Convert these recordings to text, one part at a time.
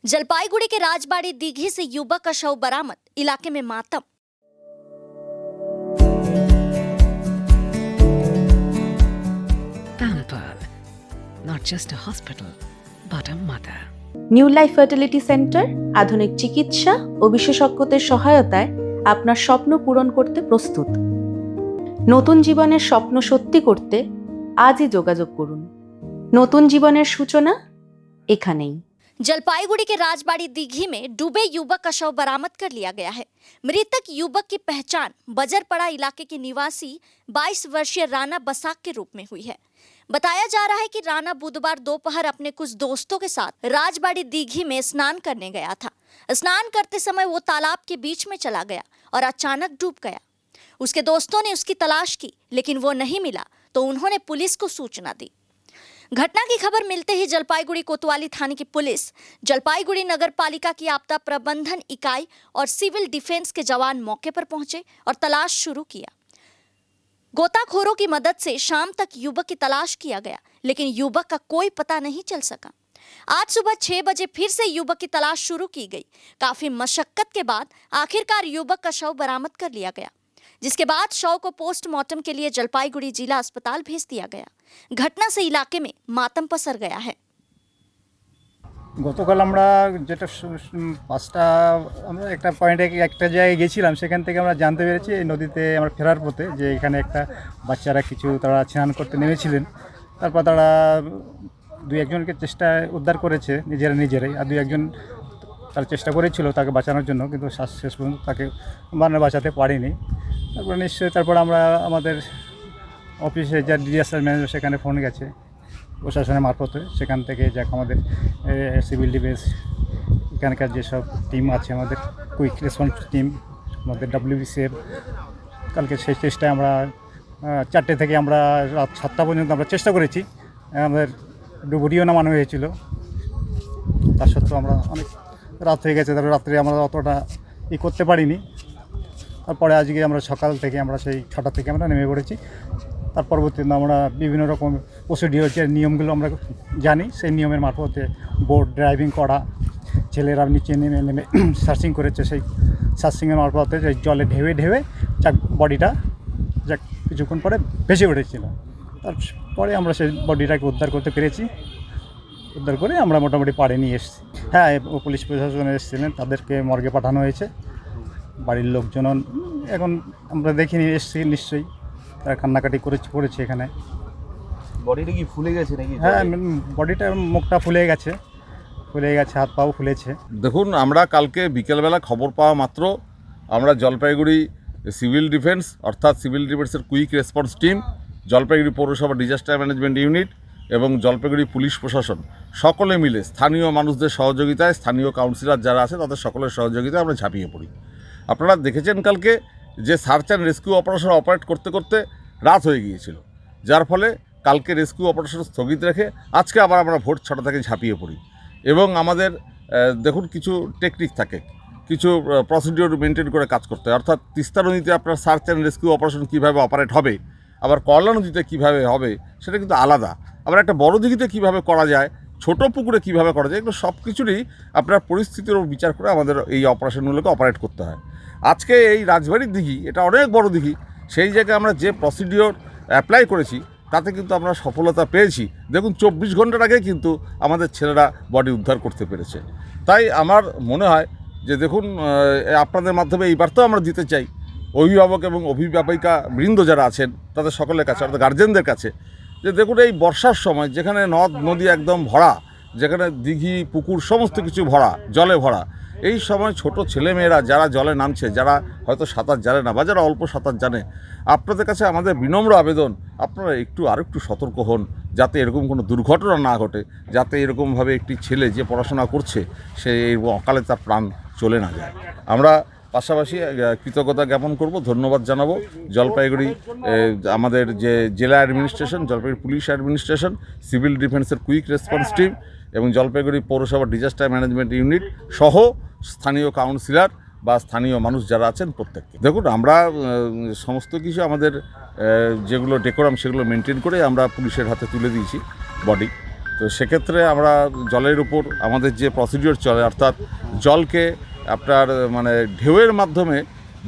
जलपाईगुड़ी के राजबाड़ी दीघी से युवक का शव बरामद, इलाके में मातम। Pampered, not just a hospital, but a mother. New life fertility centre আধুনিক চিকিৎসা ও বিশেষজ্ঞদের সহায়তায় আপনার স্বপ্ন পূরণ করতে প্রস্তুত। নতুন জীবনের স্বপ্ন সত্যি করতে আজই যোগাযোগ করুন। নতুন জীবনের সূচনা এখানেই। जलपाईगुड़ी के राजबाड़ी दीघी में डूबे युवक का शव बरामद कर लिया गया है। मृतक युवक की पहचान बजरपड़ा इलाके के निवासी 22 वर्षीय राणा बसाक के रूप में हुई है। बताया जा रहा है कि राणा बुधवार दोपहर अपने कुछ दोस्तों के साथ राजबाड़ी दीघी में स्नान करने गया था। स्नान करते समय वो तालाब के बीच में चला गया और अचानक डूब गया। उसके दोस्तों ने उसकी तलाश की, लेकिन वो नहीं मिला तो उन्होंने पुलिस को सूचना दी। घटना की खबर मिलते ही जलपाईगुड़ी कोतवाली थाने की पुलिस, जलपाईगुड़ी नगर पालिका की आपदा प्रबंधन इकाई और सिविल डिफेंस के जवान मौके पर पहुंचे और तलाश शुरू किया। गोताखोरों की मदद से शाम तक युवक की तलाश किया गया, लेकिन युवक का कोई पता नहीं चल सका। आज सुबह 6 बजे फिर से युवक की तलाश शुरू की गई। काफी मशक्कत के बाद आखिरकार युवक का शव बरामद कर लिया गया, जिसके बाद शव को पोस्टमार्टम के लिए जलपाईगुड़ी जिला अस्पताल भेज दिया गया। घटना से इलाके में मातम पसर गया है। গতকাল আমরা যেটা পাঁচটা আমরা একটা পয়েন্টে একটা জায়গায় গেছিলাম, সেখান থেকে আমরা জানতে পেরেছি এই নদীতে আমরা ফেরার পথে যে এখানে একটা বাচ্চারা তারা স্নান করতে নেমেছিলেন। তারপর তারা দুই একজনকে উদ্ধার করেছে নিজেরাই, আর দুই একজন তার চেষ্টা করেছিল তাকে বাঁচানোর জন্য, কিন্তু শেষ পর্যন্ত তাকে বাঁচাতে পারেনি। তারপর আমরা আমাদের অফিসে যা ডিজাস্টার ম্যানেজমেন্ট সেখানে ফোন গেছে প্রশাসনের মারফতে, সেখান থেকে যাক আমাদের সিভিল ডিফেন্স এখানকার যেসব টিম আছে, আমাদের কুইক রেসপন্স টিম, আমাদের WBCF, কালকে সেই চেষ্টায় আমরা 4টে থেকে আমরা রাত 7টা পর্যন্ত আমরা চেষ্টা করেছি। আমাদের ডুবুরিও নামানো হয়েছিল, তার সত্ত্বেও আমরা অনেক রাত হয়ে গেছে, তারপরে রাত্রে আমরা অতটা করতে পারিনি। তারপরে আজকে আমরা সকাল থেকে আমরা সেই 6টা থেকে আমরা নেমে পড়েছি। তার পরবর্তীতে আমরা বিভিন্ন রকম প্রসিডিওর যে নিয়মগুলো আমরা জানি, সেই নিয়মের মারফতে বোট ড্রাইভিং করা, ছেলেরা নিচে নেমে সার্চিং করেছে। সেই সার্চিংয়ের মারফতে সেই জলে ঢেউে যাক বডিটা যাক কিছুক্ষণ পরে ভেসে উঠেছিল। তারপরে আমরা সেই বডিটাকে উদ্ধার করতে পেরেছি। উদ্ধার করে আমরা মোটামুটি পাড়ে নিয়ে এসেছি। হ্যাঁ, পুলিশ প্রশাসন এসেছিলেন, তাদেরকে মর্গে পাঠানো হয়েছে। বাড়ির লোকজন এখন আমরা দেখিনি, এসেছি নিশ্চয়ই, তারা কান্নাকাটি করেছে এখানে। বডিটা কি ফুলে গেছে নাকি? হ্যাঁ, বডিটার মুখটা ফুলে গেছে, হাত পাও ফুলেছে। দেখুন, আমরা কালকে বিকেলবেলা খবর পাওয়া মাত্র আমরা জলপাইগুড়ি সিভিল ডিফেন্স অর্থাৎ সিভিল ডিফেন্সের কুইক রেসপন্স টিম, জলপাইগুড়ি পৌরসভা ডিজাস্টার ম্যানেজমেন্ট ইউনিট এবং জলপাইগুড়ি পুলিশ প্রশাসন সকলে মিলে স্থানীয় মানুষদের সহযোগিতায়, স্থানীয় কাউন্সিলর যারা আছে তাদের সকলের সহযোগিতায় আমরা ঝাঁপিয়ে পড়ি। আপনারা দেখেছেন কালকে যে search and rescue operation operate করতে করতে রাত হয়ে গিয়েছিল, যার ফলে কালকে রেস্কিউ অপারেশন স্থগিত রেখে আজকে আবার আমরা ভোর 6টা থেকে ঝাঁপিয়ে পড়ি। এবং আমাদের দেখুন কিছু টেকনিক থাকে, কিছু প্রসিডিওর মেনটেন করে কাজ করতে হয়। অর্থাৎ তিস্তা নদীতে আপনার সার্চ অ্যান্ড রেস্কিউ অপারেশন কীভাবে অপারেট হবে, আবার করলা নদীতে কীভাবে হবে সেটা কিন্তু আলাদা। আবার একটা বড় দিঘিতে কীভাবে করা যায়, ছোট পুকুরে কীভাবে করা যায়, এগুলো সব কিছুরই আপনার পরিস্থিতির উপর বিচার করে আমাদের এই অপারেশনগুলোকে অপারেট করতে হয়। আজকে এই রাজবাড়ির দিঘি, এটা অনেক বড় দিঘি, সেই জায়গায় আমরা যে প্রসিডিওর অ্যাপ্লাই করেছি তাতে কিন্তু আমরা সফলতা পেয়েছি। দেখুন, 24 ঘন্টার আগে কিন্তু আমাদের ছেলেরা বডি উদ্ধার করতে পেরেছে। তাই আমার মনে হয় যে দেখুন, আপনাদের মাধ্যমে এই বার্তাও আমরা দিতে চাই অভিভাবক এবং অভিভাবিকা বৃন্দ যারা আছেন তাদের সকলের কাছে, অর্থাৎ গার্জেনদের কাছে, যে দেখুন এই বর্ষার সময় যেখানে নদ নদী একদম ভরা, যেখানে দিঘি পুকুর সমস্ত কিছু ভরা, জলে ভরা, এই সময় ছোট ছেলেমেয়েরা যারা জলে নামছে, যারা হয়তো সাঁতার জানে না বা যারা অল্প সাঁতার জানে, আপনাদের কাছে আমাদের বিনম্র আবেদন, আপনারা আরেকটু সতর্ক হন, যাতে এরকম কোনো দুর্ঘটনা না ঘটে, যাতে এরকমভাবে একটি ছেলে যে পড়াশোনা করছে সে এই অকালে তার প্রাণ চলে না যায়। আমরা পাশাপাশি কৃতজ্ঞতা জ্ঞাপন করব, ধন্যবাদ জানাবো জলপাইগুড়ি আমাদের যে জেলা administration, Jalpaiguri police administration, civil ডিফেন্সের কুইক রেসপন্স টিম এবং জলপাইগুড়ি পৌরসভা ডিজাস্টার ম্যানেজমেন্ট ইউনিট সহ স্থানীয় কাউন্সিলর বা স্থানীয় মানুষ যারা আছেন প্রত্যেককে। দেখুন, আমরা সমস্ত কিছু আমাদের যেগুলো ডেকোরাম সেগুলো মেনটেন করে আমরা পুলিশের হাতে তুলে দিয়েছি বডি। তো সেক্ষেত্রে আমরা জলের উপর আমাদের যে প্রসিডিওর চলে, অর্থাৎ জলকে আপনার মানে ঢেউয়ের মাধ্যমে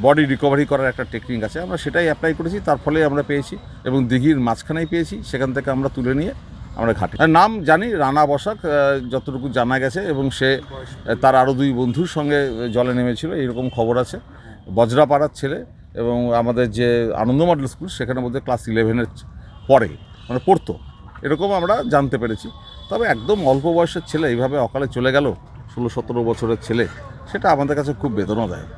বডি রিকভারি করার একটা টেকনিক আছে, আমরা সেটাই অ্যাপ্লাই করেছি, তার ফলে আমরা পেয়েছি এবং দিঘির মাঝখানেই পেয়েছি, সেখান থেকে আমরা তুলে নিয়ে আমরা ঘাটে। আর নাম জানি রানা বসাক, যতটুকু জানা গেছে, এবং সে তার আরও 2 বন্ধুর সঙ্গে জলে নেমেছিল এইরকম খবর আছে। বজরাপাড়ার ছেলে এবং আমাদের যে আনন্দ মডেল স্কুল সেখানের মধ্যে ক্লাস 11-এর পরে মানে পড়তো, এরকম আমরা জানতে পেরেছি। তবে একদম অল্প বয়সের ছেলে এইভাবে অকালে চলে গেল, 16-17 বছরের ছেলে, সেটা আমাদের কাছে খুব বেদনাদায়ক।